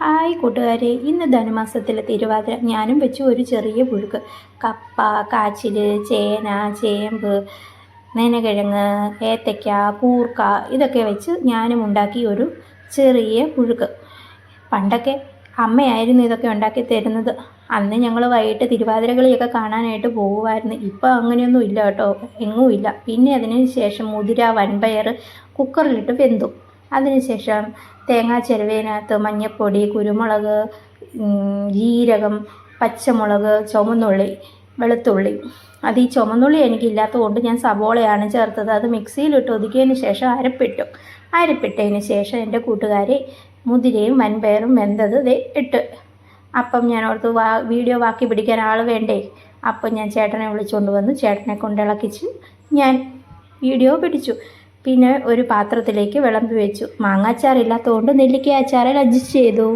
Hi കൂട്ടുകാരെ, ഇന്ന് ധനുമാസത്തിലെ തിരുവാതിര ഞാനും വെച്ചു ഒരു ചെറിയ പുഴുക്ക്. കപ്പ, കാച്ചിൽ, ചേന, ചേമ്പ്, നനകിഴങ്ങ്, ഏത്തയ്ക്ക, കൂർക്ക ഇതൊക്കെ വെച്ച് ഞാനും ഉണ്ടാക്കി ഒരു ചെറിയ പുഴുക്ക്. പണ്ടൊക്കെ അമ്മയായിരുന്നു ഇതൊക്കെ ഉണ്ടാക്കി തരുന്നത്. അന്ന് ഞങ്ങൾ വൈകിട്ട് തിരുവാതിരകളിയൊക്കെ കാണാനായിട്ട് പോകുമായിരുന്നു. ഇപ്പം അങ്ങനെയൊന്നും ഇല്ല കേട്ടോ, എങ്ങുമില്ല. പിന്നെ അതിന് ശേഷം മുതിര, വൻപയർ കുക്കറിലിട്ട് വെന്തു. അതിനുശേഷം തേങ്ങാ ചിരവിയതിനകത്ത് മഞ്ഞൾപ്പൊടി, കുരുമുളക്, ജീരകം, പച്ചമുളക്, ചുവന്നുള്ളി, വെളുത്തുള്ളി. ഈ ചുവന്നുള്ളി എനിക്കില്ലാത്തത് കൊണ്ട് ഞാൻ സവോളയാണ് ചേർത്തത്. അത് മിക്സിയിലിട്ട് ഒതുക്കിയതിന് ശേഷം അരപ്പിട്ടതിന് ശേഷം എൻ്റെ കൂട്ടുകാരി മുതിരയും വൻപയറും വെന്തത് ഇട്ട്. അപ്പം ഞാൻ ഓർത്ത് വീഡിയോ ബാക്കി പിടിക്കാൻ ആൾ വേണ്ടേ. അപ്പം ഞാൻ ചേട്ടനെ വിളിച്ചുകൊണ്ട് വന്ന് ചേട്ടനെ കൊണ്ടിളക്കിച്ച് ഞാൻ വീഡിയോ പിടിച്ചു. പിന്നെ ഒരു പാത്രത്തിലേക്ക് വിളമ്പി വെച്ചു. മാങ്ങാച്ചാർ ഇല്ലാത്തതുകൊണ്ട് നെല്ലിക്ക അച്ചാറിൽ അഡ്ജസ്റ്റ് ചെയ്തു.